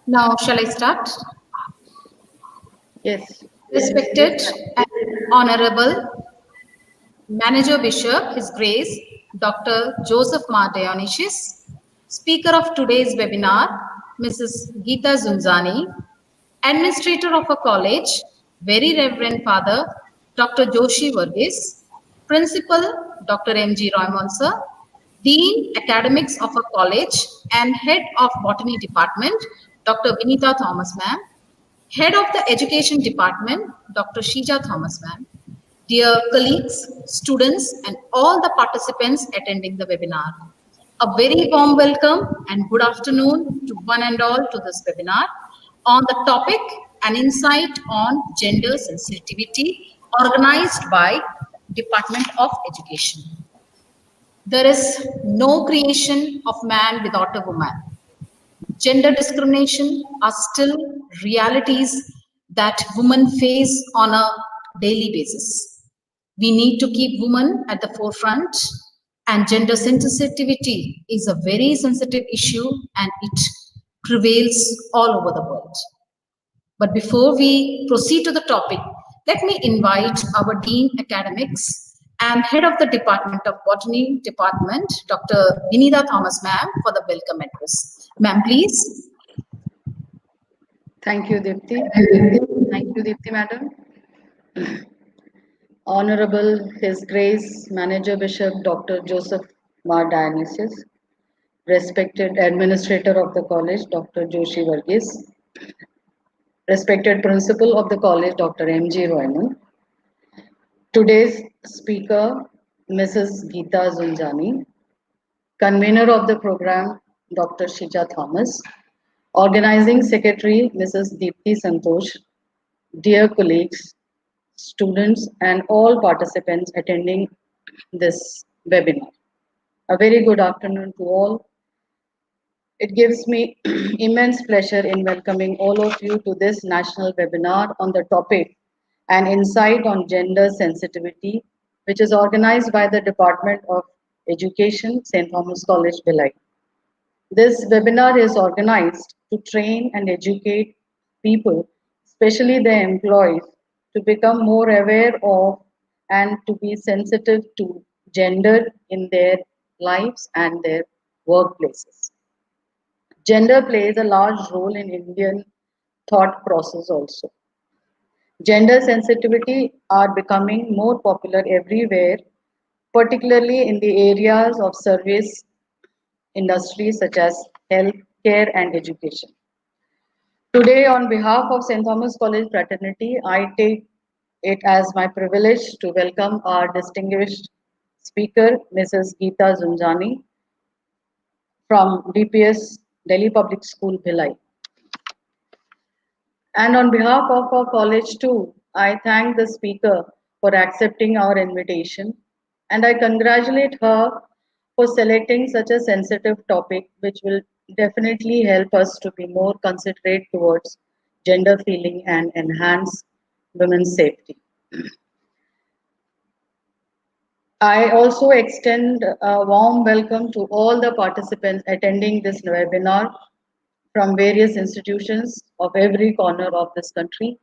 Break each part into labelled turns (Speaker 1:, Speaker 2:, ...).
Speaker 1: Now, shall I start?
Speaker 2: Yes.
Speaker 1: Respected and Honorable Manager Bishop, His Grace, Dr. Joseph Mar Dionysius, Speaker of today's webinar, Mrs. Geeta Zunzani, Administrator of a college, Very Reverend Father Dr. Joshi Varghese, Principal Dr. M.G. Roymon sir, Dean Academics of a college and Head of Botany Department, Dr. Vinita Thomas ma'am, Head of the Education Department, Dr. Shija Thomas ma'am, dear colleagues, students, and all the participants attending the webinar. A very warm welcome and good afternoon to one and all to this webinar on the topic An Insight on Gender Sensitivity organized by Department of Education. There is no creation of man without a woman. Gender discrimination are still realities that women face on a daily basis. We need to keep women at the forefront, and gender sensitivity is a very sensitive issue and it prevails all over the world. But before we proceed to the topic, let me invite our Dean Academics and Head of the Department of Botany Department, Dr. Vinita Thomas ma'am, for the welcome address. Ma'am, please.
Speaker 2: Thank you, Dipti. Thank you, Dipti, madam. Honorable His Grace Manager Bishop Dr. Joseph Mar Dionysius, respected Administrator of the College Dr. Joshi Varghese, respected Principal of the College Dr. M.G. Roymon, today's Speaker Mrs. Geeta Zunjani, Convener of the program Dr. Shija Thomas, Organizing Secretary Mrs. Deepti Santosh, dear colleagues, students, and all participants attending this webinar. A very good afternoon to all. It gives me immense pleasure in welcoming all of you to this national webinar on the topic An Insight on Gender Sensitivity, which is organized by the Department of Education, St. Thomas College, Bhilai. This webinar is organized to train and educate people, especially the employees, to become more aware of and to be sensitive to gender in their lives and their workplaces. Gender plays a large role in Indian thought process also. Gender sensitivity are becoming more popular everywhere, particularly in the areas of service industries such as healthcare and education. Today, on behalf of St. Thomas College Fraternity, I take it as my privilege to welcome our distinguished speaker, Mrs. Geeta Zunjani from DPS Delhi Public School, Bhilai. And on behalf of our college too, I thank the speaker for accepting our invitation and I congratulate her for selecting such a sensitive topic which will definitely help us to be more considerate towards gender feeling and enhance women's safety. I also extend a warm welcome to all the participants attending this webinar from various institutions of every corner of this country,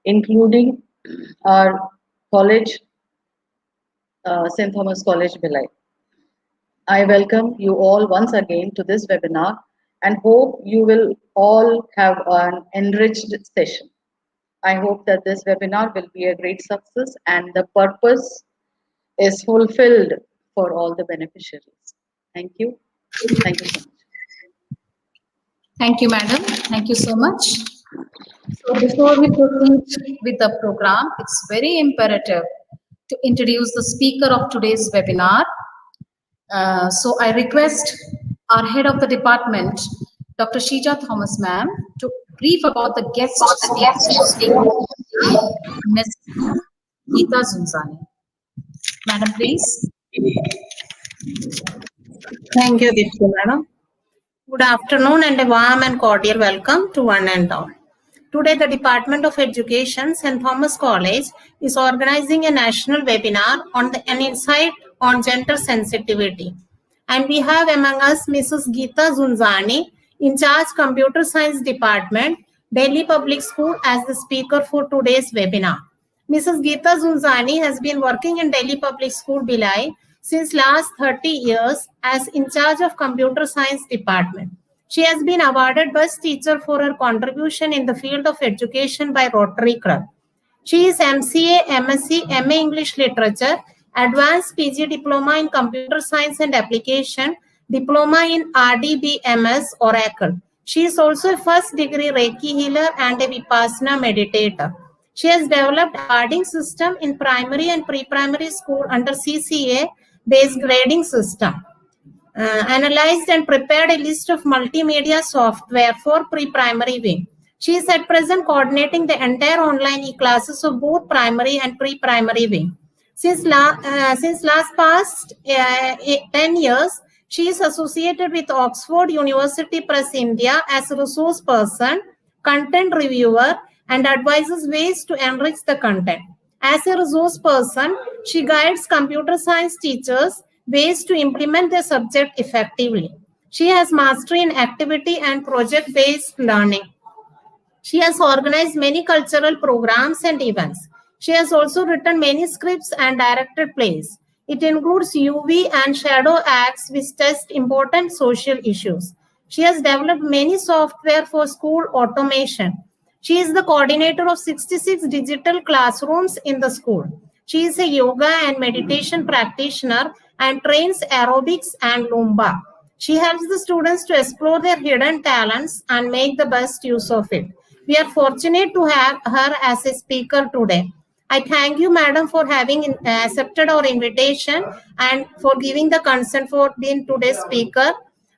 Speaker 2: including our college, St. Thomas College, Bhilai. I welcome you all once again to this webinar and hope you will all have an enriched session. I hope that this webinar will be a great success and the purpose is fulfilled for all the beneficiaries. Thank you. Thank you so much.
Speaker 1: Thank you, madam. Thank you so much. So before we proceed with the program, it's very imperative to introduce the speaker of today's webinar. So I request our head of the department, Dr. Shija Thomas ma'am, to brief about the guest speaker, Ms. Geeta Zunzani. Madam, please.
Speaker 3: Thank you, Dipti madam. Good afternoon and a warm and cordial welcome to one and all. Today, the Department of Education, St. Thomas College, is organizing a national webinar on an insight on gender sensitivity. And we have among us Mrs. Geeta Zunzani, in charge Computer Science Department, Delhi Public School, as the speaker for today's webinar. Mrs. Geeta Zunzani has been working in Delhi Public School, Bhilai, since last 30 years as in charge of Computer Science Department. She has been awarded Best Teacher for her contribution in the field of education by Rotary Club. She is MCA, MSc, MA English Literature, Advanced PG Diploma in Computer Science and Application, Diploma in RDBMS Oracle. She is also a first degree Reiki healer and a Vipassana meditator. She has developed awarding system in primary and pre-primary school under CCA based grading system. Analyzed and prepared a list of multimedia software for pre-primary wing. She is at present coordinating the entire online e-classes of both primary and pre-primary wing. Since last past 10 years, she is associated with Oxford University Press India as a resource person, content reviewer, and advises ways to enrich the content. As a resource person, she guides computer science teachers ways to implement their subject effectively. She has mastery in activity and project-based learning. She has organized many cultural programs and events. She has also written many scripts and directed plays. It includes UV and shadow acts which test important social issues. She has developed many software for school automation. She is the coordinator of 66 digital classrooms in the school. She is a yoga and meditation practitioner and trains aerobics and Zumba. She helps the students to explore their hidden talents and make the best use of it. We are fortunate to have her as a speaker today. I thank you, madam, for having accepted our invitation and for giving the consent for being today's speaker.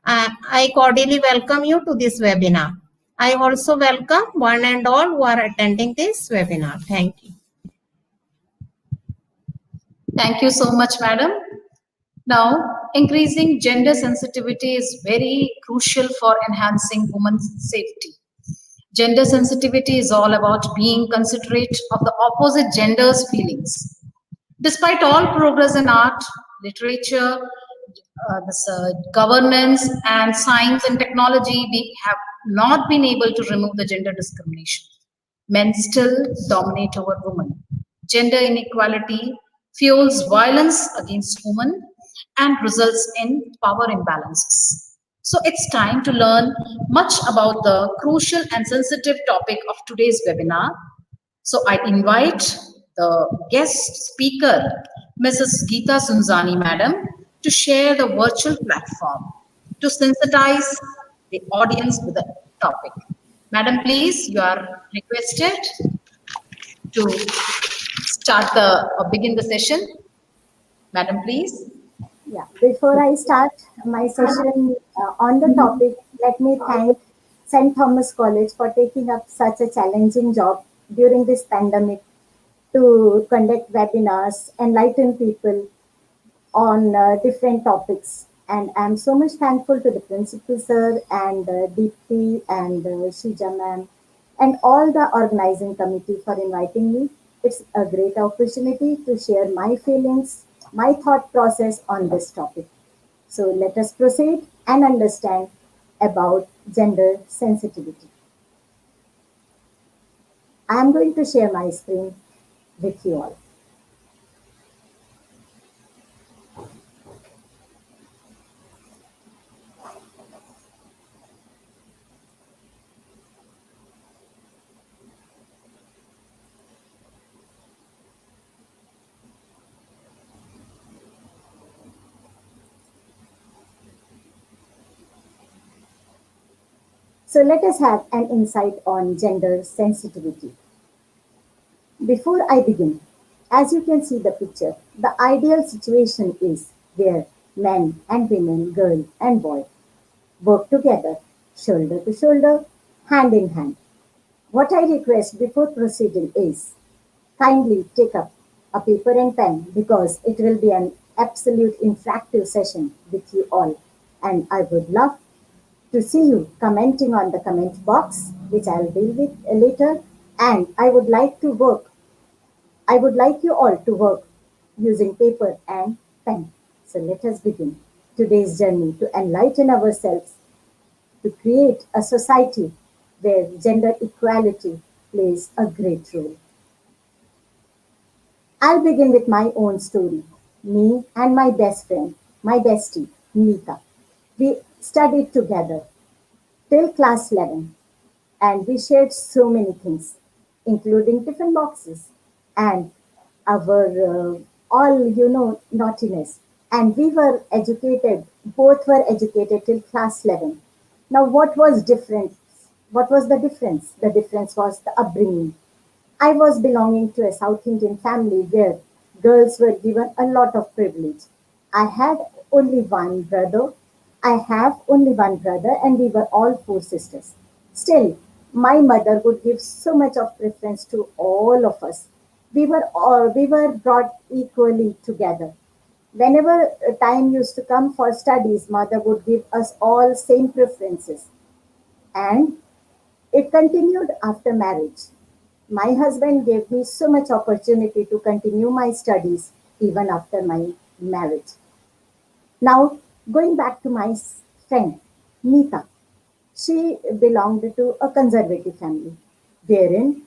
Speaker 3: I cordially welcome you to this webinar. I also welcome one and all who are attending this webinar. Thank you.
Speaker 1: Thank you so much, madam. Now, increasing gender sensitivity is very crucial for enhancing women's safety. Gender sensitivity is all about being considerate of the opposite gender's feelings. Despite all progress in art, literature, governance, and science and technology, we have not been able to remove the gender discrimination. Men still dominate over women. Gender inequality fuels violence against women and results in power imbalances. So it's time to learn much about the crucial and sensitive topic of today's webinar. So I invite the guest speaker, Mrs. Geeta Sunzani, madam, to share the virtual platform to sensitize the audience with the topic. Madam, please, you are requested to begin the session. Madam, please.
Speaker 4: Yeah, before I start my session on the topic, let me thank St. Thomas College for taking up such a challenging job during this pandemic to conduct webinars, enlighten people on different topics. And I'm so much thankful to the principal sir and Deepthi and Shija ma'am and all the organizing committee for inviting me. It's a great opportunity to share my feelings, my thought process on this topic. So let us proceed and understand about gender sensitivity. I am going to share my screen with you all. So let us have an insight on gender sensitivity. Before I begin, as you can see the picture, the ideal situation is where men and women, girl and boy work together, shoulder to shoulder, hand in hand. What I request before proceeding is kindly take up a paper and pen because it will be an absolute interactive session with you all. And I would love to see you commenting on the comment box, which I'll deal with later. And I would like you all to work using paper and pen. So let us begin today's journey to enlighten ourselves, to create a society where gender equality plays a great role. I'll begin with my own story. Me and my best friend, my bestie, Nita. We studied together till class 11 and we shared so many things, including tiffin boxes and our naughtiness. And we were educated, both were educated till class 11. Now, what was different? What was the difference? The difference was the upbringing. I was belonging to a South Indian family where girls were given a lot of privilege. I had only one brother. I have only one brother, and we were all four sisters. Still, my mother would give so much of preference to all of us. We were brought equally together. Whenever time used to come for studies, mother would give us all same preferences. And it continued after marriage. My husband gave me so much opportunity to continue my studies even after my marriage. Now, going back to my friend, Nita, she belonged to a conservative family wherein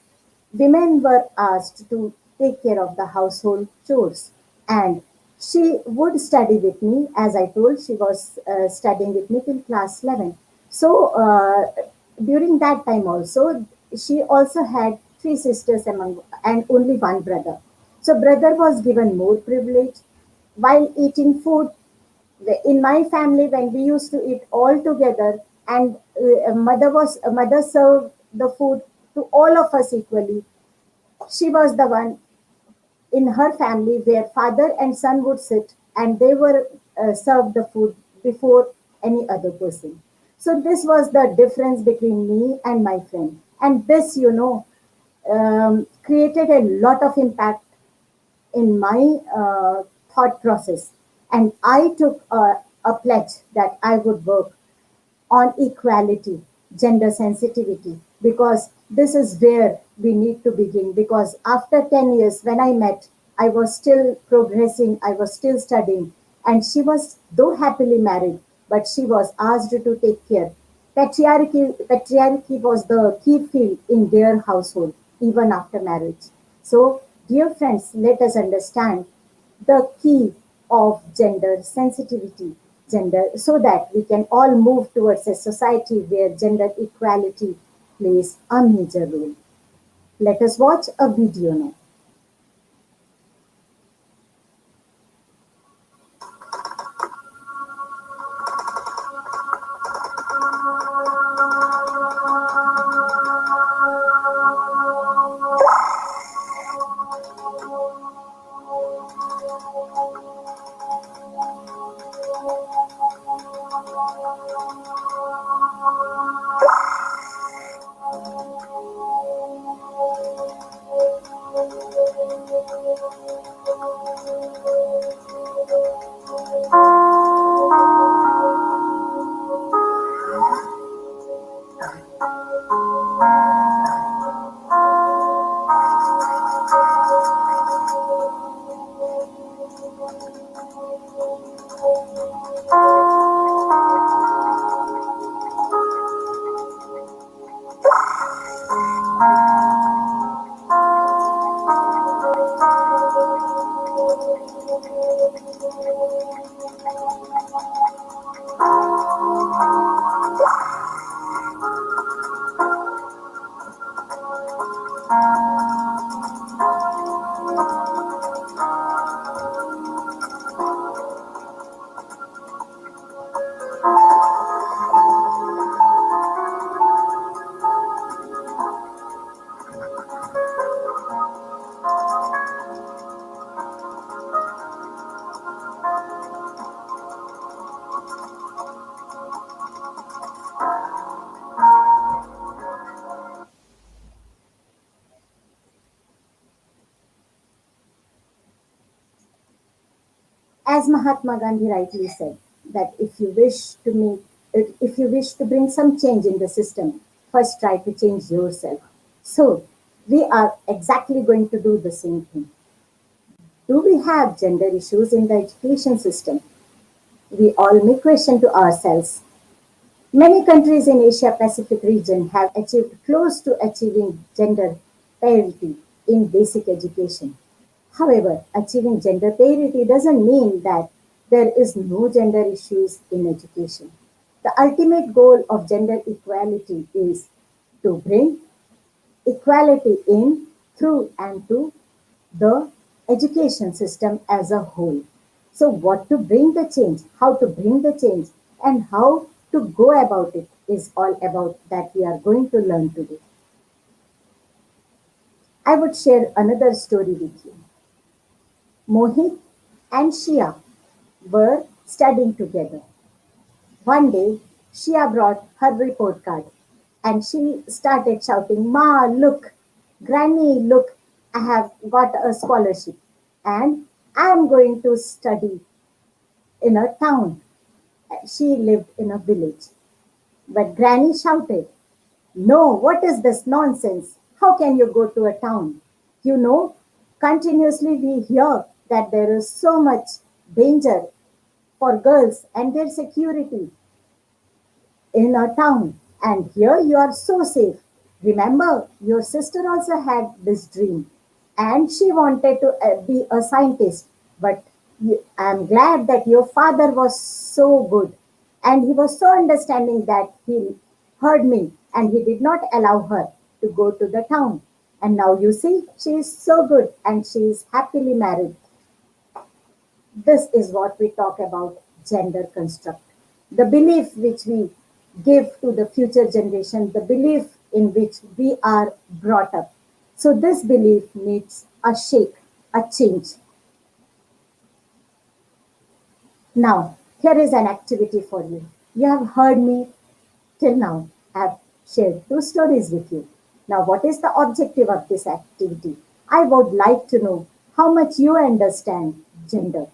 Speaker 4: women were asked to take care of the household chores, and she would study with me. As I told, she was studying with me till class 11. So during that time also, she also had three sisters among and only one brother. So brother was given more privilege while eating food. In my family, when we used to eat all together, and mother served the food to all of us equally. She was the one in her family where father and son would sit and they were served the food before any other person. So this was the difference between me and my friend, and this, created a lot of impact in my thought process. And I took a pledge that I would work on equality, gender sensitivity, because this is where we need to begin. Because after 10 years, when I met, I was still progressing, I was still studying, and she was, though happily married, but she was asked to take care. Patriarchy was the key field in their household, even after marriage. So, dear friends, let us understand the key of gender sensitivity, gender, so that we can all move towards a society where gender equality plays a major role. Let us watch a video now. As Mahatma Gandhi rightly said, that if you wish to bring some change in the system, first try to change yourself. So we are exactly going to do the same thing. Do we have gender issues in the education system? We all may question to ourselves, Many countries in Asia Pacific region have achieved close to achieving gender parity in basic education. However, achieving gender parity doesn't mean that there is no gender issues in education. The ultimate goal of gender equality is to bring equality in, through, and to the education system as a whole. So, what to bring the change, how to bring the change, and how to go about it is all about that we are going to learn today. I would share another story with you. Mohit and Shia were studying together. One day, Shia brought her report card and she started shouting, Ma, look, Granny, look, I have got a scholarship and I am going to study in a town. She lived in a village. But Granny shouted, No, what is this nonsense? How can you go to a town? You know, continuously we hear that there is so much danger for girls and their security in a town, and here you are so safe. Remember, your sister also had this dream, and she wanted to be a scientist. But I'm glad that your father was so good, and he was so understanding that he heard me, and he did not allow her to go to the town. And now you see, she is so good, and she is happily married. This is what we talk about gender construct. The belief which we give to the future generation, the belief in which we are brought up. So this belief needs a shake, a change. Now, here is an activity for you. You have heard me till now. I have shared two stories with you. Now, what is the objective of this activity? I would like to know how much you understand gender.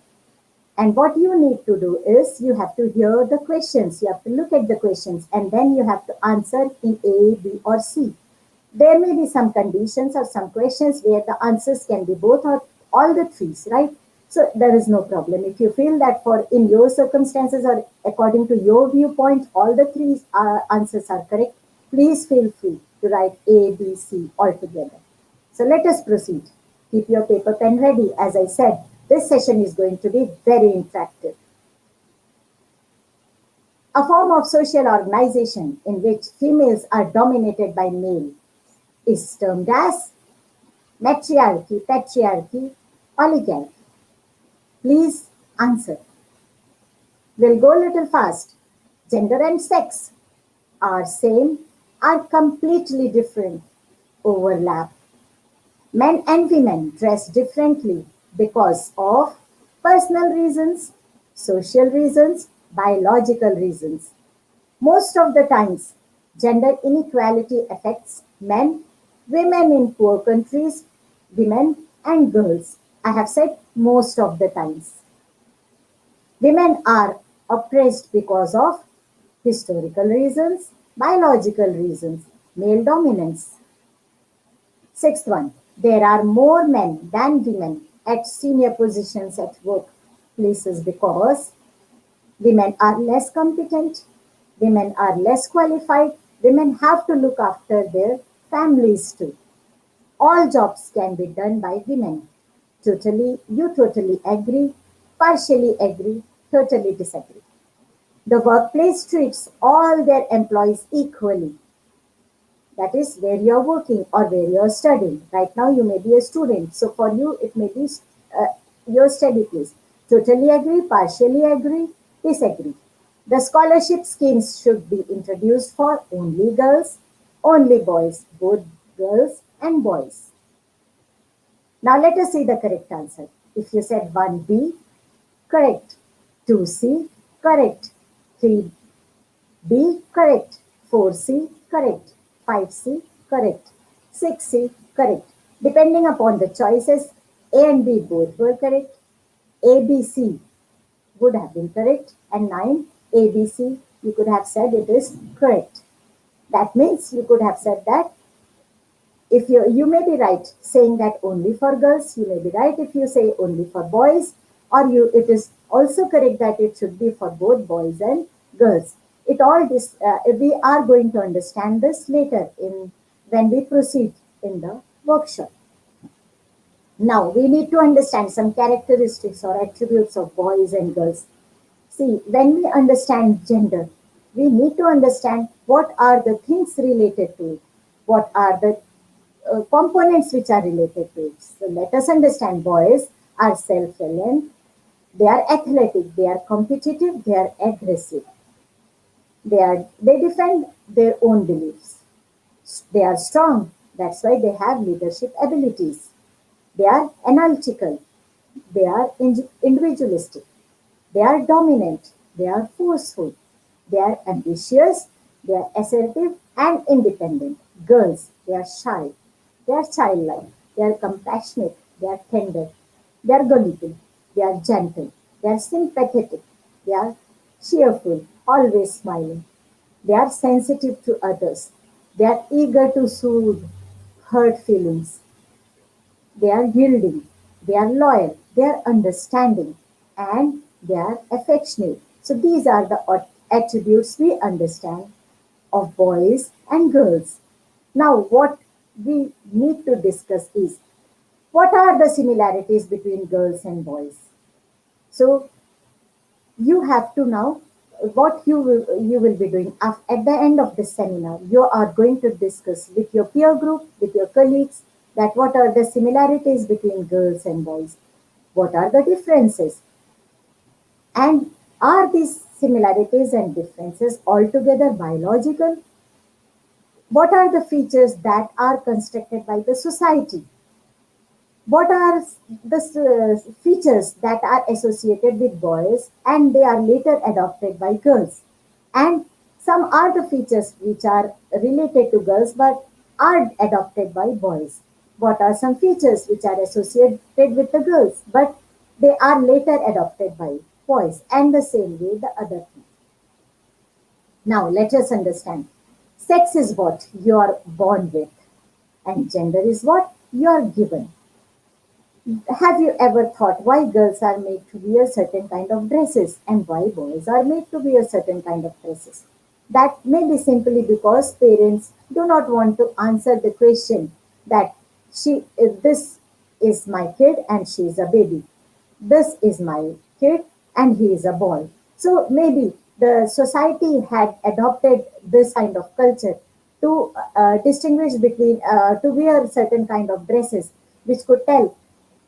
Speaker 4: And what you need to do is you have to hear the questions, you have to look at the questions, and then you have to answer in A, B, or C. There may be some conditions or some questions where the answers can be both or all the threes, right? So there is no problem. If you feel that for in your circumstances or according to your viewpoint, all the three answers are correct, please feel free to write A, B, C all together. So let us proceed. Keep your paper pen ready. As I said, this session is going to be very interactive. A form of social organization in which females are dominated by male is termed as matriarchy, patriarchy, oligarchy. Please answer. We'll go a little fast. Gender and sex are same, are completely different, overlap. Men and women dress differently because of personal reasons, social reasons, biological reasons. Most of the times, gender inequality affects men, women in poor countries, women and girls. I have said most of the times. Women are oppressed because of historical reasons, biological reasons, male dominance. Sixth one, there are more men than women at senior positions at workplaces because women are less competent, women are less qualified, women have to look after their families too. All jobs can be done by women. You totally agree, partially agree, totally disagree. The workplace treats all their employees equally. That is where you're working or where you're studying. Right now, you may be a student. So for you, it may be your study place. Totally agree, partially agree, disagree. The scholarship schemes should be introduced for only girls, only boys, both girls and boys. Now let us see the correct answer. If you said 1B, correct. 2C, correct. 3B, correct. 4C, correct. 5C, correct. 6C, correct. Depending upon the choices, A and B both were correct. A, B, C would have been correct. And 9, A, B, C, you could have said it is correct. That means you could have said that if you may be right saying that only for girls, you may be right if you say only for boys, or it is also correct that it should be for both boys and girls. We are going to understand this later in when we proceed in the workshop. Now we need to understand some characteristics or attributes of boys and girls. See, when we understand gender, we need to understand what are the things related to it, what are the components which are related to it. So let us understand boys are self-reliant, they are athletic, they are competitive, they are aggressive. They defend their own beliefs. They are strong. That's why they have leadership abilities. They are analytical. They are individualistic. They are dominant. They are forceful. They are ambitious. They are assertive and independent. Girls, they are shy. They are childlike. They are compassionate. They are tender. They are gullible. They are gentle. They are sympathetic. They are cheerful, always smiling. They are sensitive to others. They are eager to soothe hurt feelings. They are yielding, they are loyal, they are understanding, and they are affectionate. So these are the attributes we understand of boys and girls. Now, what we need to discuss is what are the similarities between girls and boys? So you have to now what you will be doing at the end of this seminar. You are going to discuss with your peer group, with your colleagues, that what are the similarities between girls and boys, what are the differences, and are these similarities and differences altogether biological? What are the features that are constructed by the society? What are the features that are associated with boys and they are later adopted by girls? And some are the features which are related to girls but are adopted by boys. What are some features which are associated with the girls but they are later adopted by boys? And the same way the other thing. Now let us understand. Sex is what you are born with and gender is what you are given. Have you ever thought why girls are made to wear certain kind of dresses and why boys are made to wear certain kind of dresses? That may be simply because parents do not want to answer the question that this is my kid and she is a baby. This is my kid and he is a boy. So maybe the society had adopted this kind of culture to distinguish between, to wear certain kind of dresses which could tell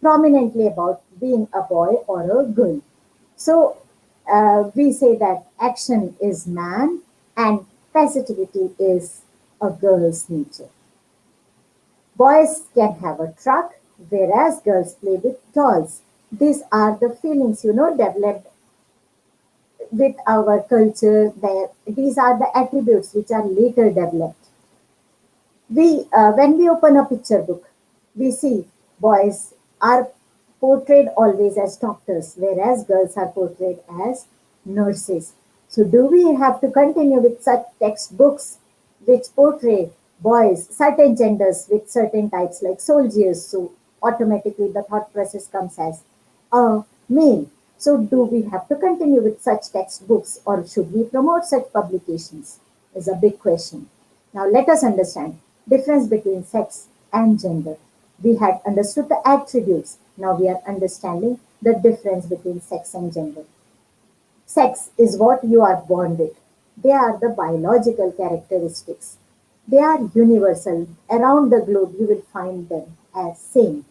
Speaker 4: prominently about being a boy or a girl. So we say that action is man and passivity is a girl's nature. Boys can have a truck, whereas girls play with dolls. These are the feelings, developed with our culture. These are the attributes which are later developed. When we open a picture book, we see boys are portrayed always as doctors, whereas girls are portrayed as nurses. So, do we have to continue with such textbooks which portray boys, certain genders with certain types like soldiers? So, automatically the thought process comes as a male. So, do we have to continue with such textbooks or should we promote such publications? Is a big question. Now, let us understand difference between sex and gender. We had understood the attributes. Now we are understanding the difference between sex and gender. Sex is what you are born with. They are the biological characteristics. They are universal. Around the globe, you will find them as same.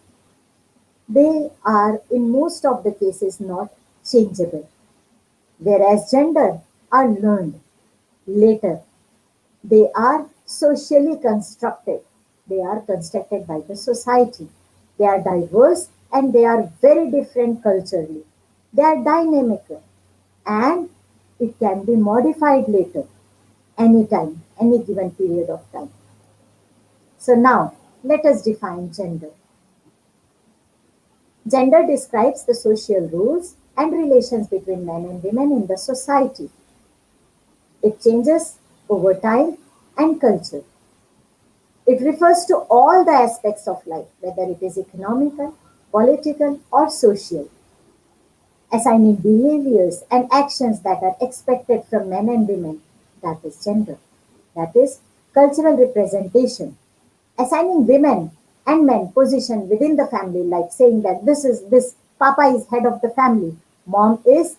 Speaker 4: They are, in most of the cases, not changeable. Whereas gender are learned later. They are socially constructed. They are constructed by the society. They are diverse and they are very different culturally. They are dynamic and it can be modified later, anytime, any given period of time. So now let us define gender. Gender describes the social rules and relations between men and women in the society. It changes over time and culture. It refers to all the aspects of life, whether it is economical, political, or social, assigning behaviors and actions that are expected from men and women that is gender. That is cultural representation. Assigning women and men position within the family, like saying that this Papa is head of the family, mom is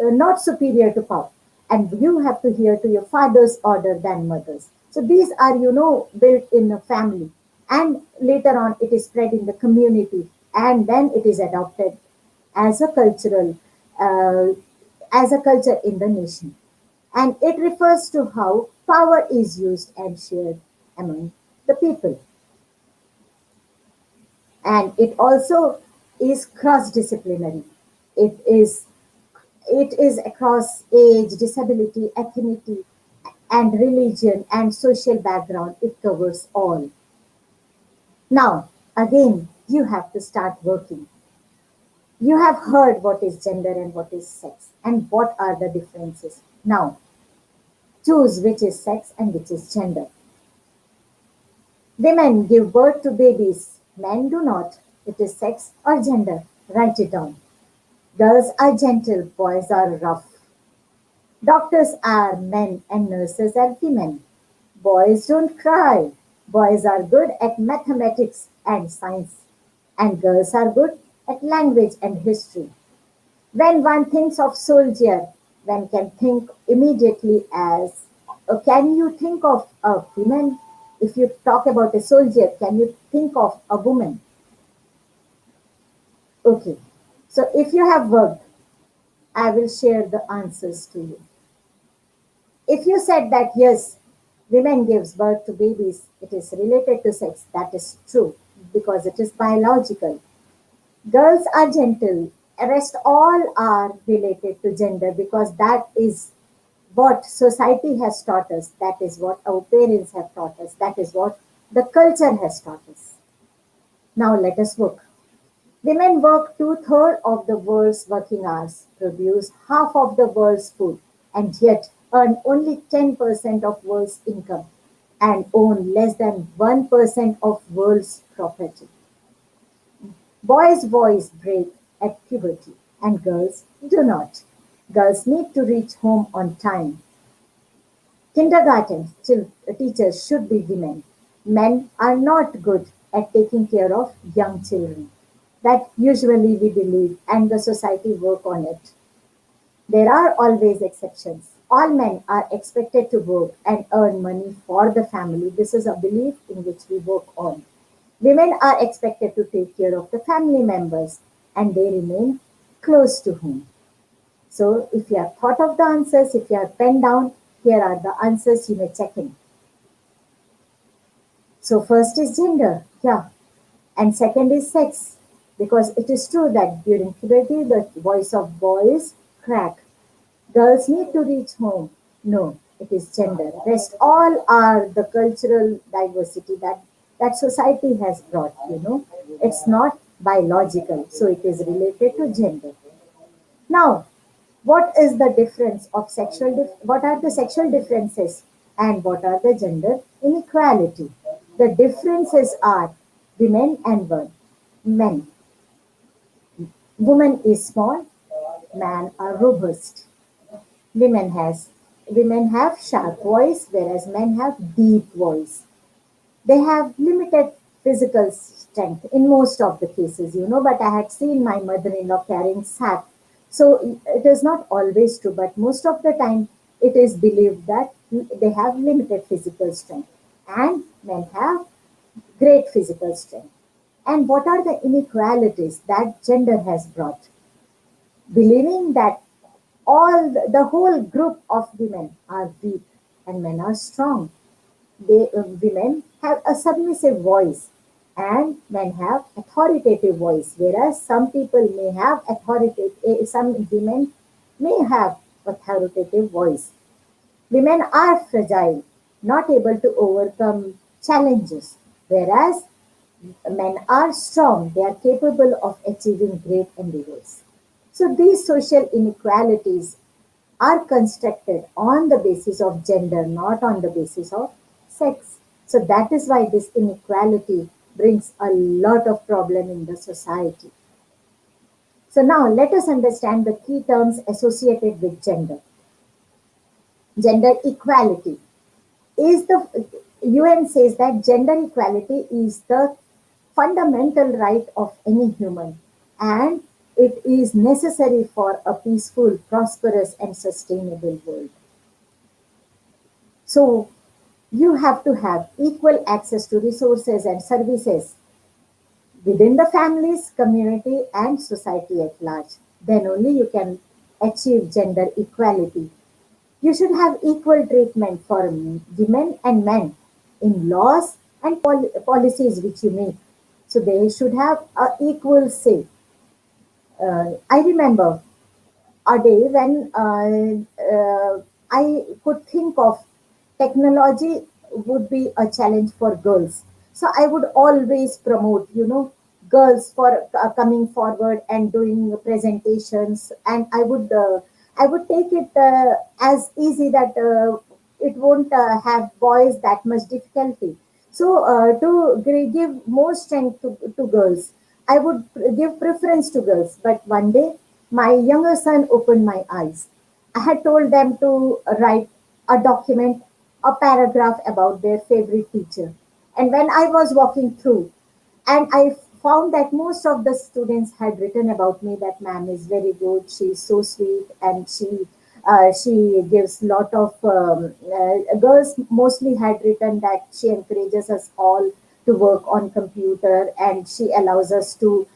Speaker 4: not superior to power, and you have to hear to your father's order than mother's. So these are, built in a family, and later on it is spread in the community, and then it is adopted as a uh, culture in the nation. And it refers to how power is used and shared among the people. And it also is cross disciplinary. It is it is across age, disability, ethnicity, and religion and social background. It covers all. Now again, you have to start working. You have heard what is gender and what is sex and what are the differences. Now choose which is sex and which is gender. Women give birth to babies, men do not. It is sex or gender. Write it down. Girls are gentle, boys are rough. Doctors are men and nurses are women. Boys don't cry. Boys are good at mathematics and science, and girls are good at language and history. When one thinks of soldier, one can think immediately as, can you think of a woman? If you talk about a soldier, can you think of a woman? Okay. So if you have worked, I will share the answers to you. If you said that yes, women gives birth to babies, it is related to sex, that is true because it is biological. Girls are gentle, rest all are related to gender because that is what society has taught us, that is what our parents have taught us, that is what the culture has taught us. Now let us work. Women work two-thirds of the world's working hours, produce half of the world's food, and yet earn only 10% of world's income and own less than 1% of world's property. Boys' voice break at puberty, and girls do not. Girls need to reach home on time. Kindergarten teachers should be women. Men are not good at taking care of young children. That usually we believe, and the society work on it. There are always exceptions. All men are expected to work and earn money for the family. This is a belief in which we work on. Women are expected to take care of the family members and they remain close to home. So if you have thought of the answers, if you have penned down, here are the answers you may check in. So first is gender, yeah, and second is sex, because it is true that during puberty the voice of boys crack. Girls need to reach home. No, it is gender. Rest all are the cultural diversity that society has brought. It's not biological, so it is related to gender. Now, what is the difference of what are the sexual differences and what are the gender inequality? The differences are women and men. Woman is small, man are robust. Women has Women have sharp voice, whereas men have deep voice. They have limited physical strength in most of the cases, but I had seen my mother-in-law carrying sack. So it is not always true, but most of the time it is believed that they have limited physical strength and men have great physical strength. And what are the inequalities that gender has brought? Believing that the whole group of women are weak and men are strong. Women have a submissive voice and men have authoritative voice, whereas some people may have some women may have authoritative voice. Women are fragile, not able to overcome challenges, whereas men are strong, they are capable of achieving great endeavors. So these social inequalities are constructed on the basis of gender, not on the basis of sex. So that is why this inequality brings a lot of problem in the society. So now let us understand the key terms associated with gender. Gender equality is the UN says that gender equality is the fundamental right of any human, and it is necessary for a peaceful, prosperous, and sustainable world. So you have to have equal access to resources and services within the families, community, and society at large. Then only you can achieve gender equality. You should have equal treatment for women and men in laws and policies which you make. So they should have a equal say. I remember a day when I could think of technology would be a challenge for girls. So I would always promote, girls for coming forward and doing presentations, and I would take it as easy that it won't have boys that much difficulty. So to give more strength to girls, I would give preference to girls. But one day, my younger son opened my eyes. I had told them to write a document, a paragraph about their favorite teacher. And when I was walking through, and I found that most of the students had written about me that ma'am is very good, she is so sweet, and she gives lot of girls mostly had written that she encourages us all to work on computer and she allows us to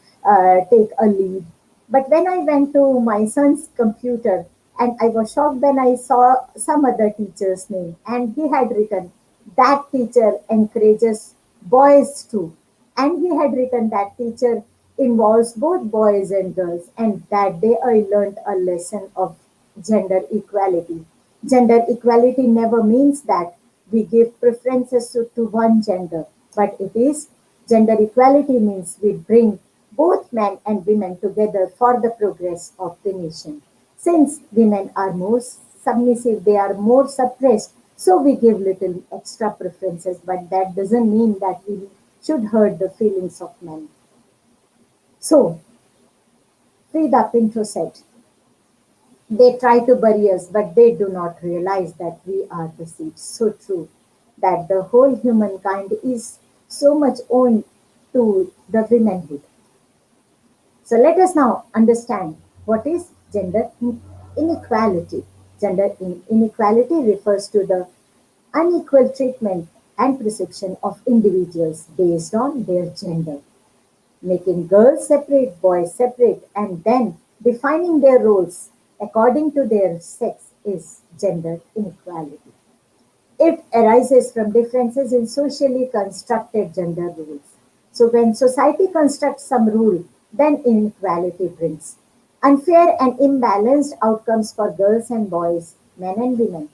Speaker 4: take a lead. But when I went to my son's computer, and I was shocked when I saw some other teacher's name, and he had written that teacher encourages boys too. And he had written that teacher involves both boys and girls. And that day I learned a lesson of gender equality. Gender equality never means that we give preferences to one gender, but it is gender equality means we bring both men and women together for the progress of the nation. Since women are more submissive, they are more suppressed, so we give little extra preferences, but that doesn't mean that we should hurt the feelings of men. So, Frida Pinto said, they try to bury us, but they do not realize that we are the seeds. So true that the whole humankind is so much owing to the womanhood. So let us now understand what is inequality. Inequality refers to the unequal treatment and perception of individuals based on their gender, making girls separate, boys separate, and then defining their roles according to their sex is gender inequality. It arises from differences in socially constructed gender rules. So when society constructs some rule, then inequality brings unfair and imbalanced outcomes for girls and boys, men and women.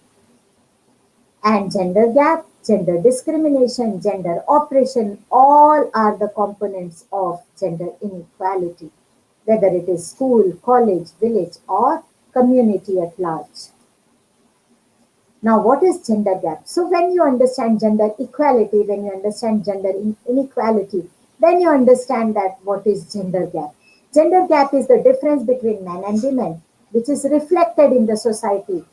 Speaker 4: And gender gap, gender discrimination, gender oppression, all are the components of gender inequality, whether it is school, college, village, or community at large. Now, what is gender gap? So, when you understand gender equality, when you understand gender inequality, then you understand that what is gender gap. Gender gap is the difference between men and women, which is reflected in the society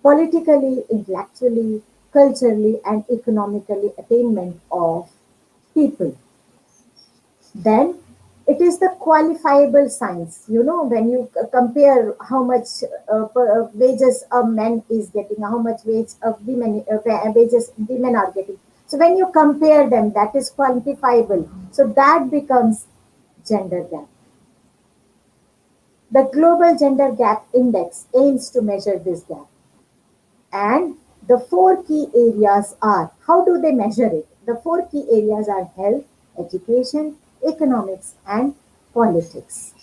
Speaker 4: politically, intellectually, culturally, and economically attainment of people. Then it is the qualifiable science. When you compare how much wages a man is getting, how much wage of women wages women are getting. So when you compare them, that is quantifiable. So that becomes gender gap. The Global Gender Gap Index aims to measure this gap. And the four key areas are, how do they measure it? The four key areas are health, education, economics, and politics.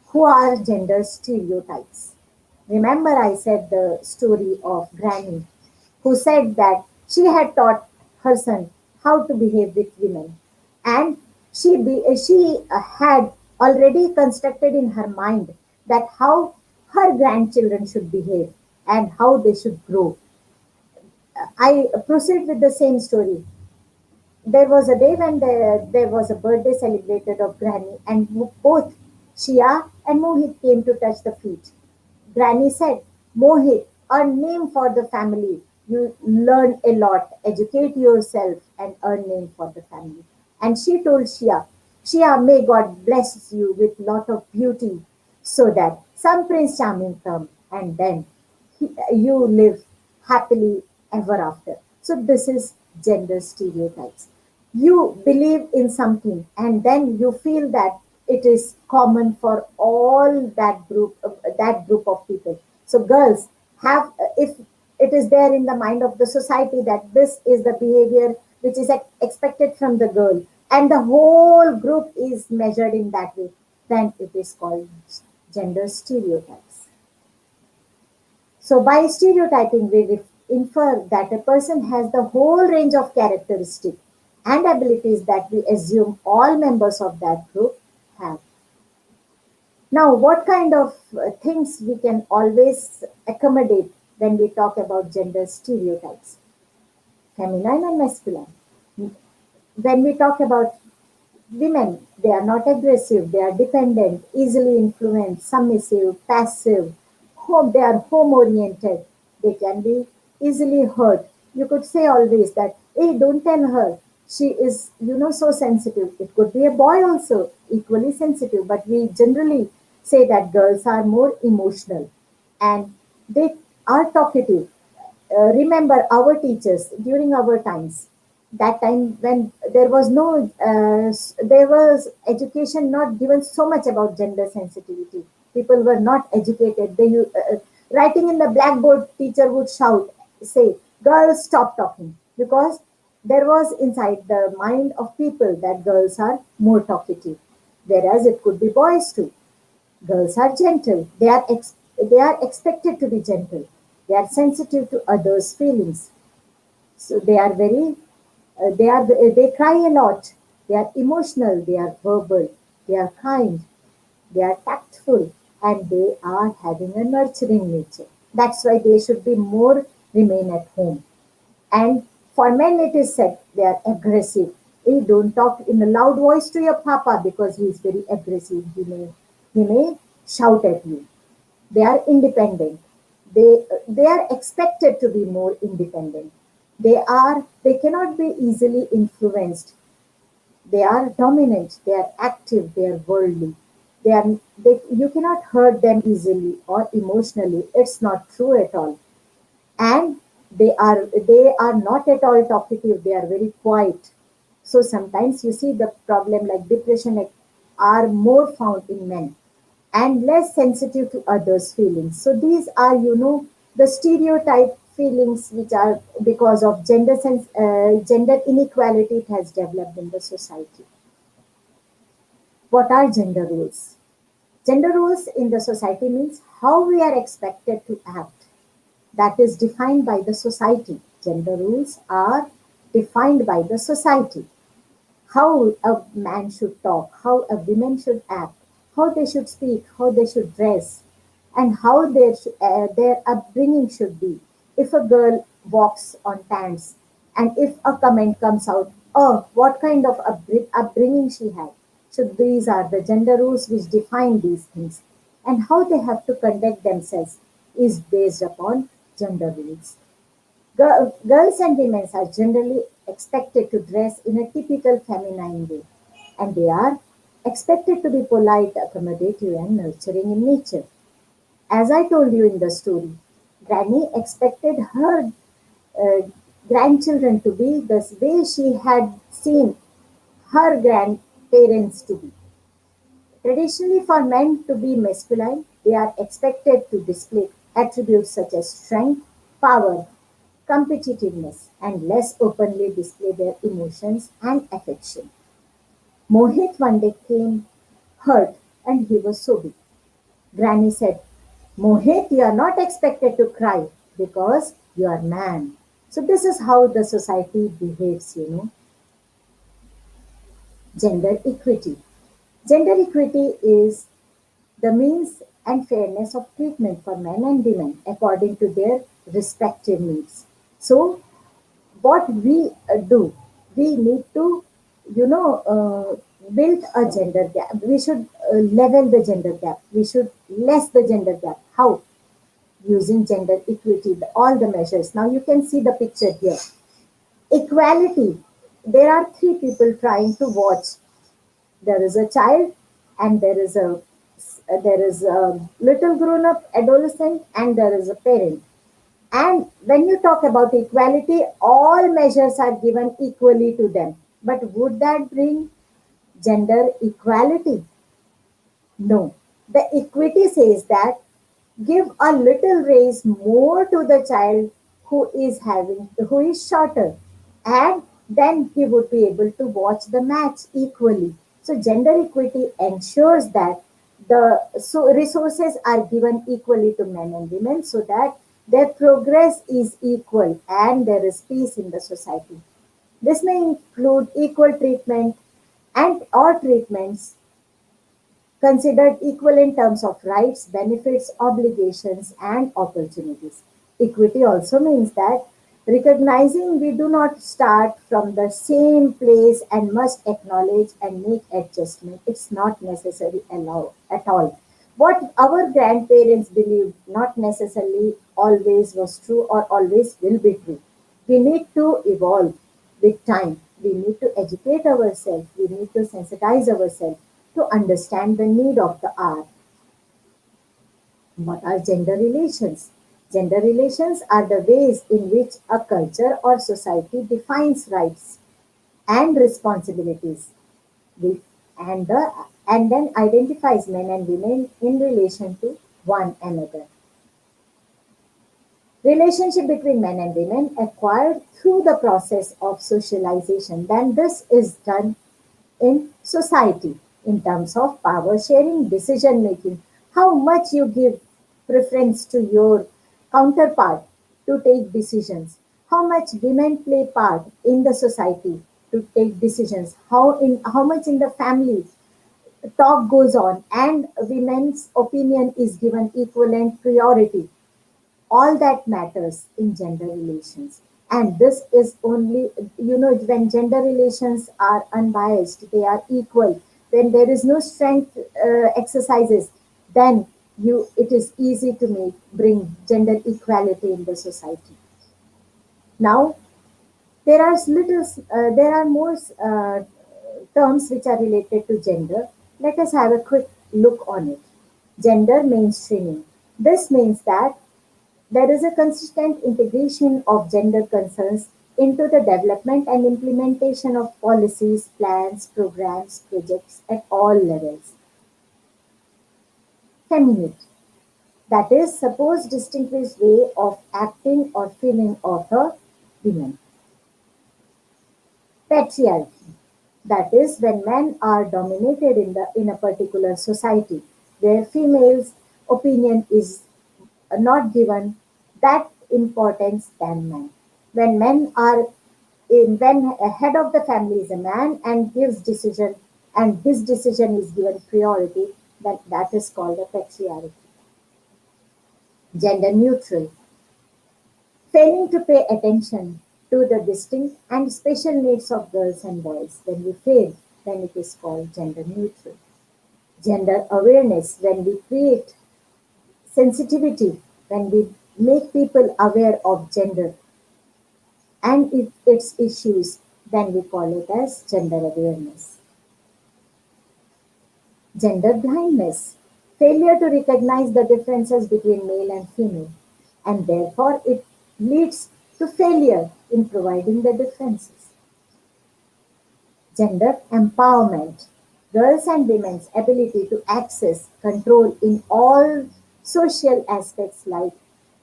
Speaker 4: Who are gender stereotypes? Remember, I said the story of Granny, who said that she had taught her son how to behave with women, and she had already constructed in her mind that how her grandchildren should behave and how they should grow. I proceed with the same story. There was a day when there was a birthday celebrated of Granny, and both Shia and Mohit came to touch the feet. Granny said, Mohit, a name for the family. You learn a lot, educate yourself, and earn name for the family. And she told Shia, Shia, may God bless you with lot of beauty, so that some Prince Charming come, and then you live happily ever after. So this is gender stereotypes. You believe in something, and then you feel that it is common for all that group of people. So girls have, if it is there in the mind of the society that this is the behavior which is expected from the girl, and the whole group is measured in that way, then it is called gender stereotypes. So by stereotyping, we infer that a person has the whole range of characteristics and abilities that we assume all members of that group have. Now, what kind of things we can always accommodate when we talk about gender stereotypes? Feminine and masculine. When we talk about women, they are not aggressive, they are dependent, easily influenced, submissive, passive, they are home oriented, they can be easily hurt. You could say always that, hey, don't tell her. She is, so sensitive. It could be a boy also, equally sensitive, but we generally say that girls are more emotional and they are talkative. Remember our teachers during our times, that time when there was no there was education not given so much about gender sensitivity. People were not educated. Writing in the blackboard, teacher would shout, say, girls, stop talking, because there was inside the mind of people that girls are more talkative, whereas it could be boys too. Girls are gentle. They are expected to be gentle. They are sensitive to others' feelings. So they are they cry a lot. They are emotional. They are verbal. They are kind. They are tactful, and they are having a nurturing nature. That's why they should be more remain at home. And for men, it is said they are aggressive. Hey, don't talk in a loud voice to your papa because he is very aggressive. He may shout at you. They are independent. They are expected to be more independent. They cannot be easily influenced. They are dominant. They are active. They are worldly. You cannot hurt them easily or emotionally. It's not true at all. And they are not at all talkative. They are very quiet. So sometimes you see the problem like depression, like, are more found in men and less sensitive to others feelings. So these are, the stereotype feelings which are because of gender inequality it has developed in the society. What are gender roles? Gender roles in the society means how we are expected to act. That is defined by the society. Gender rules are defined by the society. How a man should talk, how a woman should act, how they should speak, how they should dress, and how their upbringing should be. If a girl walks on pants, and if a comment comes out, oh, what kind of upbringing she had. So these are the gender rules which define these things. And how they have to conduct themselves is based upon gender rules. Girls and women are generally expected to dress in a typical feminine way, and they are expected to be polite, accommodative, and nurturing in nature. As I told you in the story, Granny expected her uh, grandchildren to be the way she had seen her grandparents to be. Traditionally, for men to be masculine, they are expected to display attributes such as strength, power, competitiveness, and less openly display their emotions and affection. Mohit one day came hurt and he was sobbing. Granny said, Mohit, you are not expected to cry because you are man. So this is how the society behaves. Gender equity. Gender equity is the means and fairness of treatment for men and women according to their respective needs. So what we do, we need to, build a gender gap. We should level the gender gap. We should less the gender gap. How? using gender equity, all the measures. Now you can see the picture here. Equality. There are three people trying to watch. There is a child, and there is a little grown up adolescent, and there is a parent. And when you talk about equality, all measures are given equally to them. But would that bring gender equality? No. The equity says that give a little raise more to the child who is shorter, and then he would be able to watch the match equally. So gender equity ensures that the resources are given equally to men and women, so that their progress is equal and there is peace in the society. This may include equal treatment and or treatments considered equal in terms of rights, benefits, obligations, and opportunities. Equity also means that recognizing we do not start from the same place and must acknowledge and make adjustment. It's not necessary allow at all. What our grandparents believed not necessarily always was true or always will be true. We need to evolve with time. We need to educate ourselves. We need to sensitize ourselves to understand the need of the hour. What are gender relations? Gender relations are the ways in which a culture or society defines rights and responsibilities with, and then identifies men and women in relation to one another. Relationship between men and women acquired through the process of socialization. Then this is done in society in terms of power sharing, decision making, how much you give preference to your counterpart to take decisions, how much women play part in the society to take decisions, how much in the family talk goes on and women's opinion is given equivalent priority. All that matters in gender relations. And this is only, when gender relations are unbiased, they are equal, when there is no strength exercises, then it is easy to bring gender equality in the society. Now, there are more terms which are related to gender. Let us have a quick look on it. Gender mainstreaming. This means that there is a consistent integration of gender concerns into the development and implementation of policies, plans, programs, projects at all levels. Feminine, that is, supposed distinguished way of acting or feeling of a woman. Patriarchy, that is, when men are dominated in a particular society, where females' opinion is not given that importance than men. When men are when a head of the family is a man and gives decision and his decision is given priority, then that is called a patriarchy. Gender neutral, failing to pay attention to the distinct and special needs of girls and boys. When we fail, then it is called gender neutral. Gender awareness, when we create sensitivity, when we make people aware of gender and its issues, then we call it as gender awareness. Gender blindness, failure to recognize the differences between male and female, and therefore it leads to failure in providing the differences. Gender empowerment, girls and women's ability to access control in all social aspects like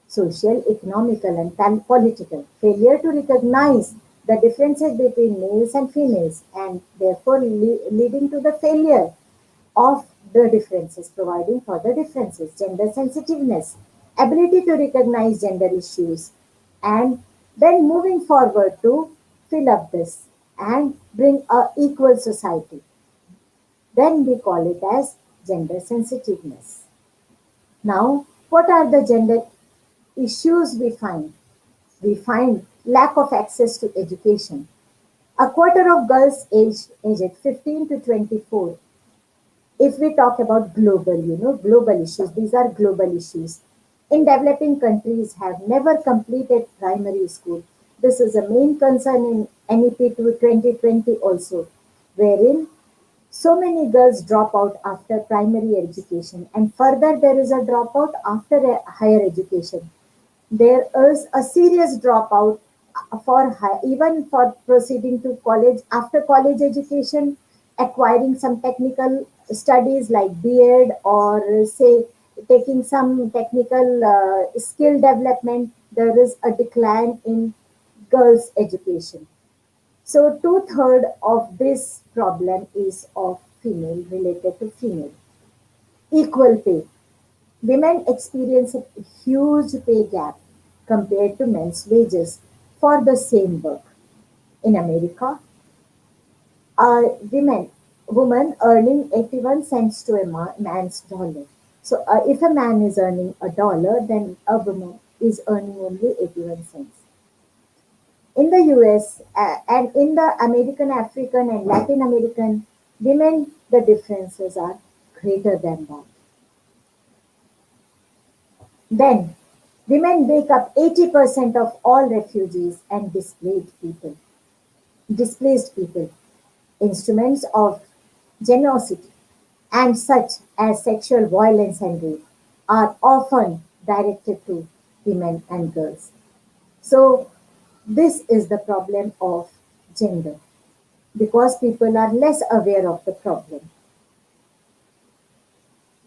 Speaker 4: social, economical, and political. Failure to recognize the differences between males and females, and therefore leading to the failure of the differences, providing for the differences. Gender sensitiveness, ability to recognize gender issues, and then moving forward to fill up this and bring a equal society. Then we call it as gender sensitiveness. Now, what are the gender issues we find? We find lack of access to education. A quarter of girls aged 15 to 24, if we talk about global issues, these are global issues. in developing countries have never completed primary school. This is a main concern in NEP 2020 also, wherein so many girls drop out after primary education, and further there is a dropout after a higher education. There is a serious dropout for even for proceeding to college after college education, acquiring some technical studies like B.Ed or say taking some technical skill development. There is a decline in girls' education. So two-thirds of this problem is of female related to female. Equal pay. Women experience a huge pay gap compared to men's wages for the same work. In America, a woman earning 81 cents to a man's dollar. So if a man is earning a dollar, then a woman is earning only 81 cents. In the US and in the American, African, and Latin American women, the differences are greater than that. Then, women make up 80% of all refugees and displaced people, instruments of generosity, and such as sexual violence and rape are often directed to women and girls. So, this is the problem of gender because people are less aware of the problem.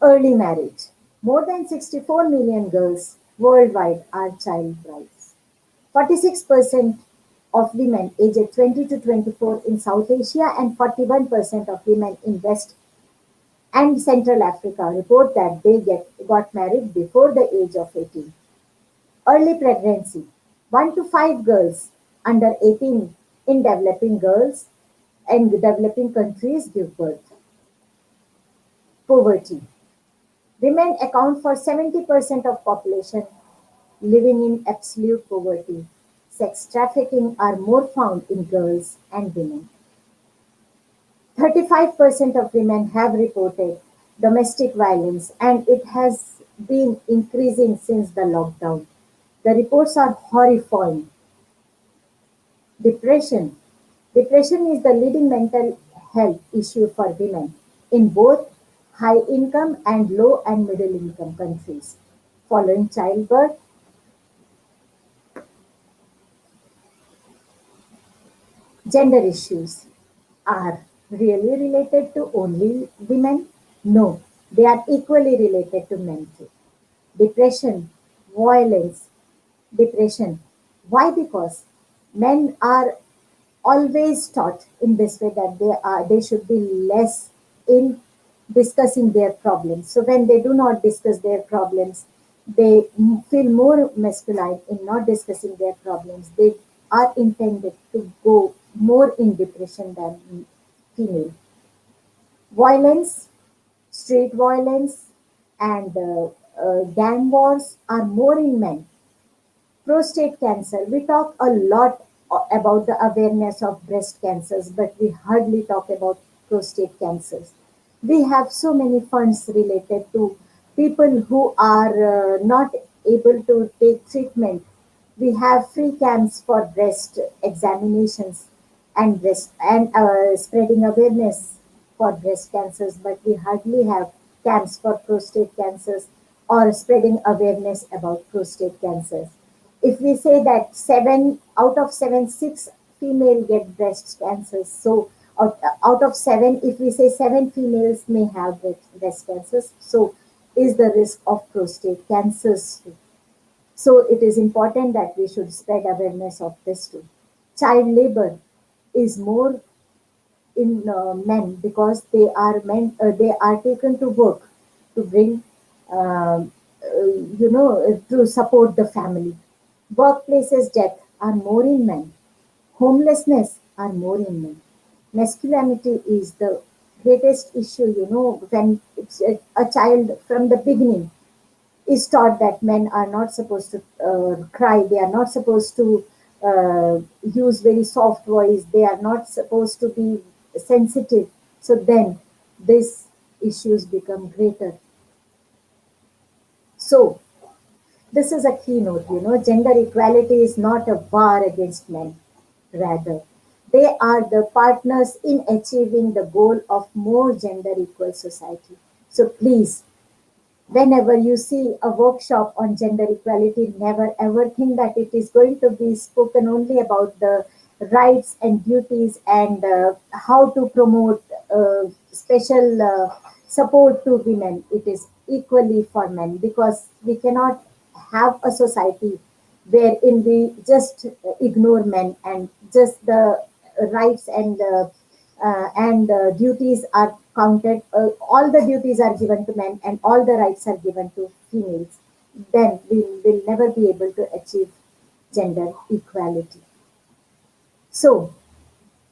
Speaker 4: Early marriage. More than 64 million girls worldwide are child brides. 46% of women aged 20 to 24 in South Asia and 41% of women in West and Central Africa report that they got married before the age of 18. Early pregnancy. 1 to 5 girls under 18 in developing girls and developing countries give birth. Poverty. Women account for 70% of population living in absolute poverty. Sex trafficking are more found in girls and women. 35% of women have reported domestic violence and it has been increasing since the lockdown. The reports are horrifying. Depression. Depression is the leading mental health issue for women in both high income and low and middle income countries. Following childbirth, gender issues are really related to only women? No, they are equally related to men too. Depression, violence, depression. Why? Because men are always taught in this way that they should be less in discussing their problems. So when they do not discuss their problems, they feel more masculine in not discussing their problems. They are intended to go more in depression than female. Violence, street violence, and gang wars are more in men. Prostate cancer. We talk a lot about the awareness of breast cancers, but we hardly talk about prostate cancers. We have so many funds related to people who are not able to take treatment. We have free camps for breast examinations and breast and spreading awareness for breast cancers, but we hardly have camps for prostate cancers or spreading awareness about prostate cancers. If we say that 7 out of 7, 6 female get breast cancers, so out of 7, if we say 7 females may have breast cancers, so is the risk of prostate cancers too. So it is important that we should spread awareness of this too. Child labor is more in men because they are taken to work to bring to support the family. Workplaces death are more in men. Homelessness are more in men. Masculinity is the greatest issue, when it's a child from the beginning is taught that men are not supposed to cry, they are not supposed to use very soft voice, they are not supposed to be sensitive. So then these issues become greater. So This is a keynote, gender equality is not a war against men. Rather, they are the partners in achieving the goal of more gender equal society. So please, whenever you see a workshop on gender equality, never ever think that it is going to be spoken only about the rights and duties and how to promote special support to women. It is equally for men, because we cannot have a society wherein we just ignore men and just the rights and duties are counted. All the duties are given to men and all the rights are given to females. Then we will never be able to achieve gender equality. So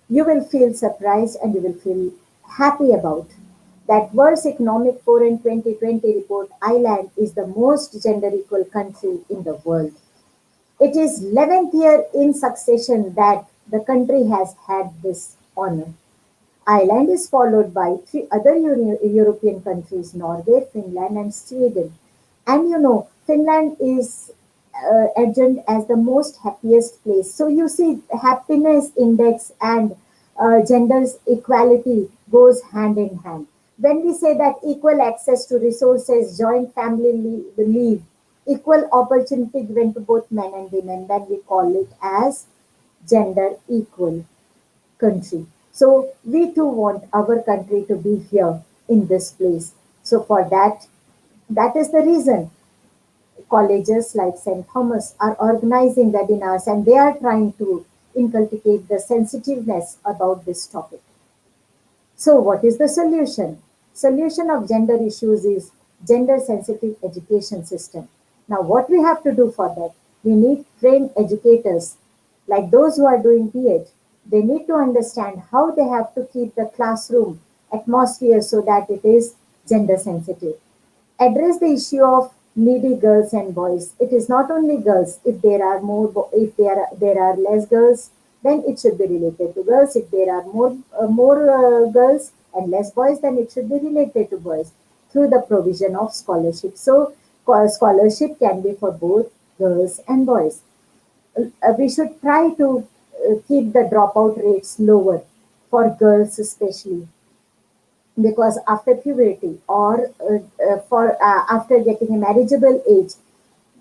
Speaker 4: you will feel surprised and you will feel happy about that World's Economic Forum 2020 report, Ireland is the most gender equal country in the world. It is 11th year in succession that the country has had this honor. Ireland is followed by three other European countries, Norway, Finland, and Sweden. And Finland is adjudged as the most happiest place. So you see, happiness index and gender's equality goes hand in hand. When we say that equal access to resources, joint family leave, equal opportunity given to both men and women, then we call it as gender equal country. So we too want our country to be here in this place. So for that, that is the reason colleges like St. Thomas are organizing webinars and they are trying to inculcate the sensitiveness about this topic. So what is the solution? Solution of gender issues is gender sensitive education system. Now what we have to do for that? We need trained educators like those who are doing PhD. They need to understand how they have to keep the classroom atmosphere so that it is gender sensitive. Address the issue of needy girls and boys. It is not only girls. If there are if there are less girls, then it should be related to girls. If there are more girls and less boys, then it should be related to boys through the provision of scholarship. So scholarship can be for both girls and boys. We should try to keep the dropout rates lower for girls especially, because after puberty or for after getting a marriageable age,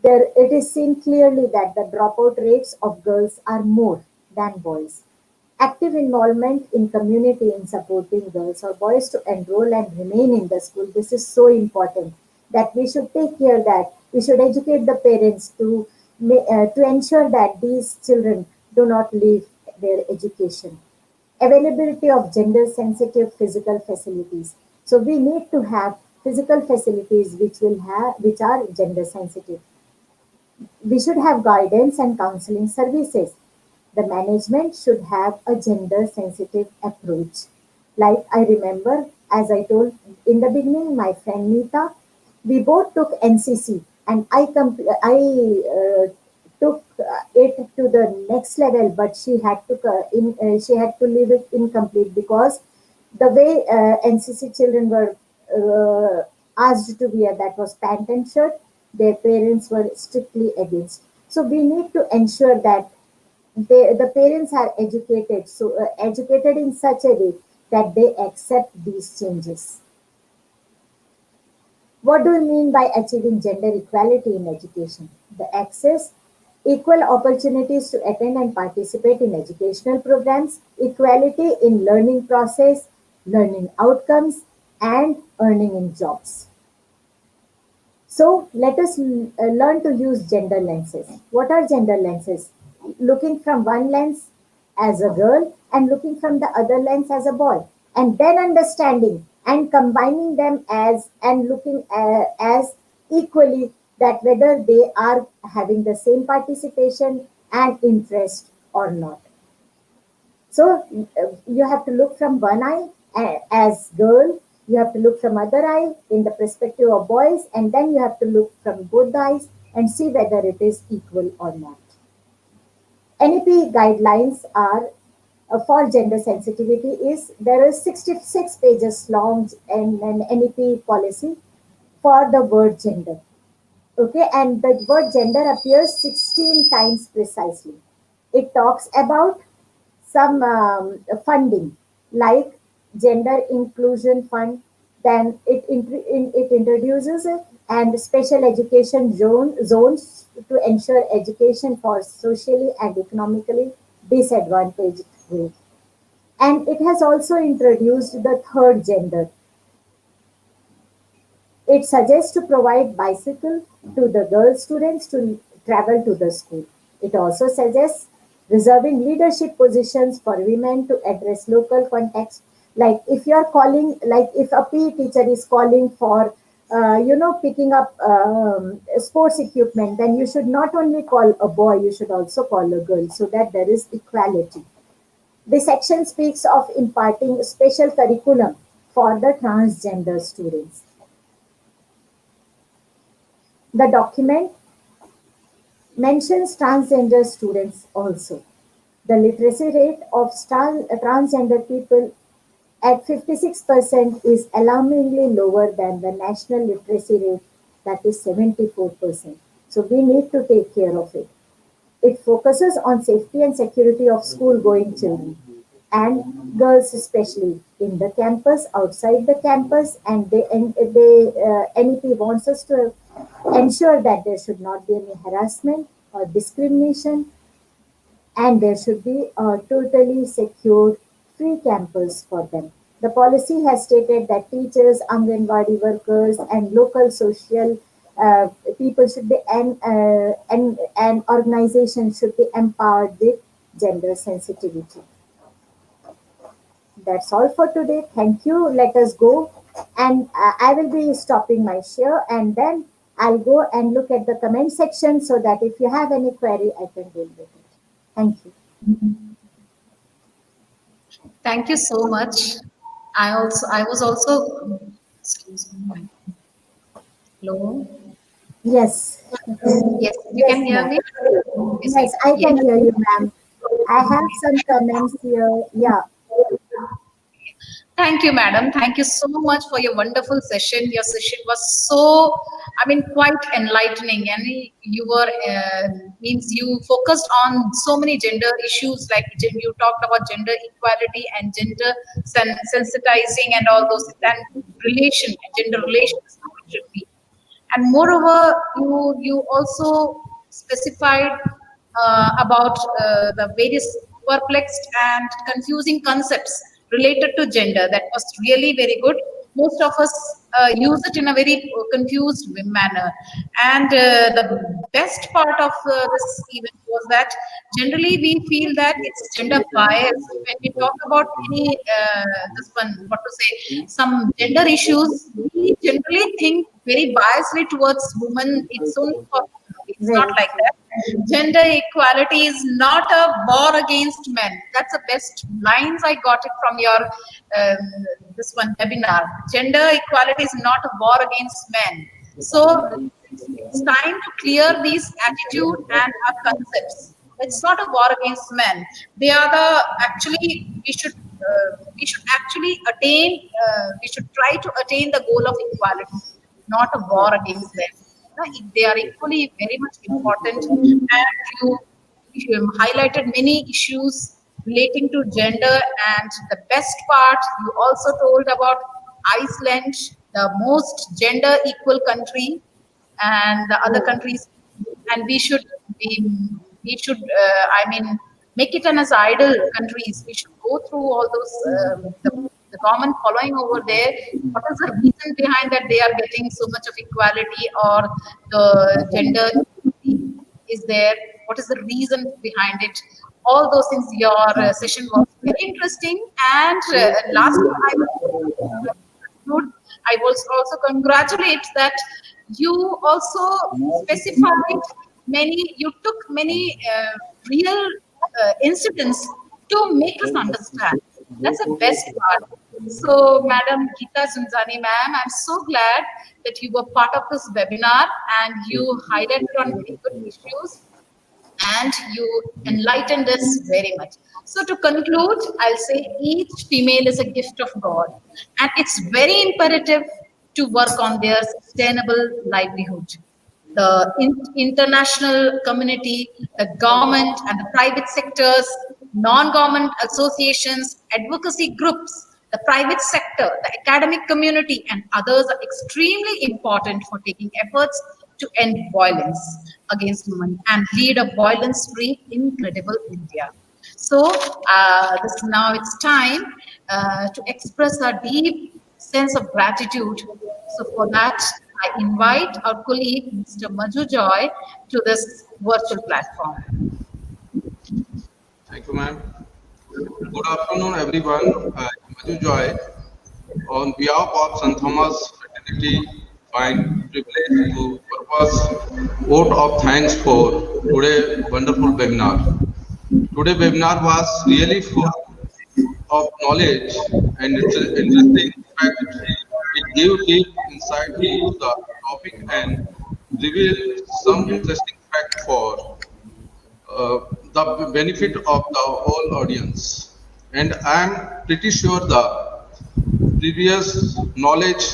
Speaker 4: there it is seen clearly that the dropout rates of girls are more than boys. Active involvement in community in supporting girls or boys to enroll and remain in the school. This is so important that we should take care that we should educate the parents to ensure that these children do not leave their education. Availability of gender sensitive physical facilities. So we need to have physical facilities which are gender sensitive. We should have guidance and counseling services. The management should have a gender sensitive approach. Like I remember, as I told in the beginning, my friend Neeta, we both took NCC and I took it to the next level, but she had to leave it incomplete because the way NCC children were asked to wear, that was pant and shirt, their parents were strictly against. So we need to ensure that the parents are educated, educated in such a way that they accept these changes. What do we mean by achieving gender equality in education? The access, equal opportunities to attend and participate in educational programs, equality in learning process, learning outcomes, and earning in jobs. So let us learn to use gender lenses. What are gender lenses? Looking from one lens as a girl and looking from the other lens as a boy, and then understanding and combining them as and looking as equally, that whether they are having the same participation and interest or not. So you have to look from one eye as girl, you have to look from other eye in the perspective of boys, and then you have to look from both eyes and see whether it is equal or not. NEP guidelines are for gender sensitivity is there is 66 pages long and an NEP policy for the word gender. Okay, and the word gender appears 16 times precisely. It talks about some funding like gender inclusion fund, then it introduces it and special education zones to ensure education for socially and economically disadvantaged groups. And it has also introduced the third gender. It suggests to provide bicycle to the girl students to travel to the school. It also suggests reserving leadership positions for women to address local context. Like if you are calling, like if a PE teacher is calling for, picking up sports equipment, then you should not only call a boy, you should also call a girl, so that there is equality. This section speaks of imparting special curriculum for the transgender students. The document mentions transgender students also. The literacy rate of transgender people at 56% is alarmingly lower than the national literacy rate, that is 74%. So we need to take care of it. It focuses on safety and security of school going children and girls, especially in the campus, outside the campus, and NEP wants us to ensure that there should not be any harassment or discrimination, and there should be a totally secure free campus for them. The policy has stated that teachers, Anganwadi workers, and local social people should be and organization should be empowered with gender sensitivity. That's all for today. Thank you. Let us go. And I will be stopping my share, and then I'll go and look at the comment section so that if you have any query, I can deal with it. Thank you.
Speaker 1: Thank you so much. I was also, excuse me. Hello.
Speaker 4: Yes.
Speaker 1: Yes, you
Speaker 4: Yes,
Speaker 1: can hear
Speaker 4: ma'am.
Speaker 1: me? You say
Speaker 4: Yes, I
Speaker 1: yes.
Speaker 4: can hear you, ma'am. I have some comments here. Yeah.
Speaker 1: Thank you, madam. Thank you so much for your wonderful session. Your session was so, I mean, quite enlightening, and you were means you focused on so many gender issues. Like you talked about gender equality and gender sensitizing and all those, and gender relations, how it should be. And moreover, you also specified about the various perplexed and confusing concepts related to gender. That was really very good. Most of us use it in a very confused manner. And the best part of this event was that generally we feel that it's gender biased when we talk about any this one, what to say, some gender issues. We generally think very biasly towards women. It's only for women. It's not
Speaker 4: Very
Speaker 1: like
Speaker 4: true.
Speaker 1: that. Gender equality is not a war against men. That's the best lines I got it from your um, this one webinar. Gender equality is not a war against men. So it's time to clear these attitude and our concepts. It's not a war against men. They are the actually we should actually attain. We should try to attain the goal of equality, not a war against them. They are equally very much important. And you highlighted many issues relating to gender. And the best part, you also told about Iceland, the most gender equal country, and the other countries, and we, we should I mean make it an as idol countries. We should go through all those the common following over there. What is the reason behind that they are getting so much of equality, or the gender equality is there? What is the reason behind it? All those things. Your session was very interesting. And last, I conclude, I will also congratulate that you also specified you took many real incidents to make us understand. That's the best part. So, Madam Geeta Zunzani, ma'am, I'm so glad that you were part of this webinar and you highlighted on very good issues and you enlightened us very much. So, to conclude, I'll say each female is a gift of God, and it's very imperative to work on their sustainable livelihood. the international community, the government and the private sectors, non-government associations, advocacy groups, the private sector, the academic community, and others are extremely important for taking efforts to end violence against women and lead a violence-free, incredible India. So, now it's time to express our deep sense of gratitude. So, for that, I invite our colleague, Mr. Maju Joy, to this virtual platform.
Speaker 5: Thank you, ma'am. Good afternoon, everyone. I'm Maju Joy. On behalf of St. Thomas fraternity, find privilege to purpose vote of thanks for today wonderful webinar. Today webinar was really full of knowledge and it's interesting. In fact, it gave deep insight into the topic and revealed some interesting fact for the benefit of the whole audience. And I am pretty sure the previous knowledge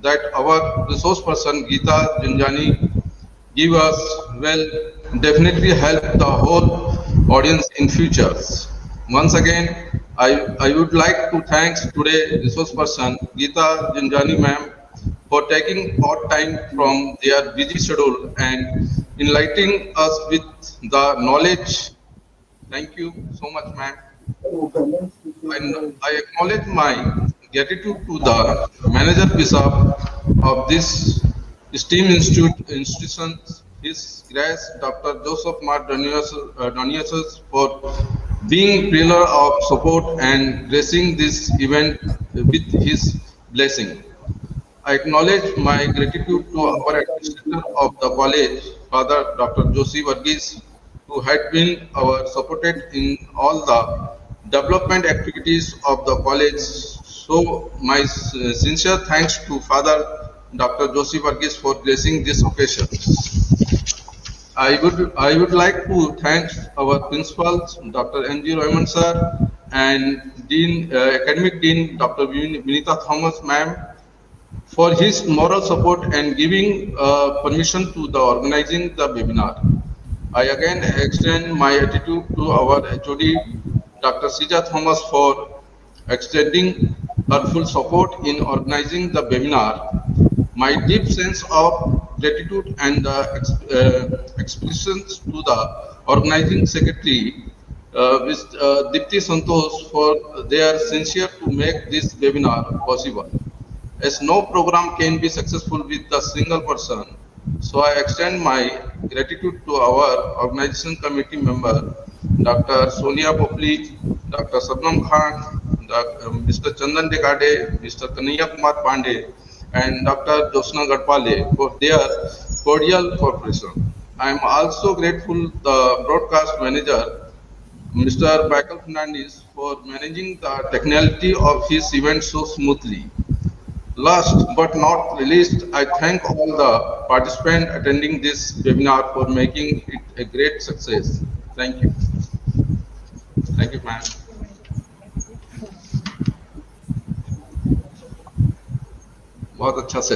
Speaker 5: that our resource person Geeta Junjani give us will definitely help the whole audience in futures. Once again, I would like to thank today resource person Geeta Junjani ma'am for taking out time from their busy schedule and enlightening us with the knowledge. Thank you so much, ma'am. I acknowledge my gratitude to the manager bishop of this STEAM institution, His Grace Dr. Joseph Mar Donius for being pillar of support and gracing this event with his blessing. I acknowledge my gratitude to our administrator of the college, Father Dr. Joshi Varghese, who had been our supported in all the development activities of the college. So my sincere thanks to Father Dr. Joshi Varghese for gracing this occasion. I would like to thank our principals, Dr. N.G. Royman sir, and Dean, Academic Dean, Dr. Vinita Thomas ma'am, for his moral support and giving permission to the organizing the webinar. I again extend my gratitude to our HOD, Dr. Sija Thomas, for extending her full support in organizing the webinar. My deep sense of gratitude and the expressions to the organizing secretary, with Dipti Santosh, for their sincere to make this webinar possible, as no program can be successful with a single person. So I extend my gratitude to our organization committee member, Dr. Sonia Popli, Dr. Sabnam Khan, Mr. Chandan Dekade, Mr. Kanaya Kumar Pandey, and Dr. Josna Gadpale for their cordial cooperation. I am also grateful the broadcast manager, Mr. Michael Fernandez, for managing the technicality of his event so smoothly. Last but not least, I thank all the participants attending this webinar for making it a great success. Thank you. Thank you, ma'am. बहुत अच्छा session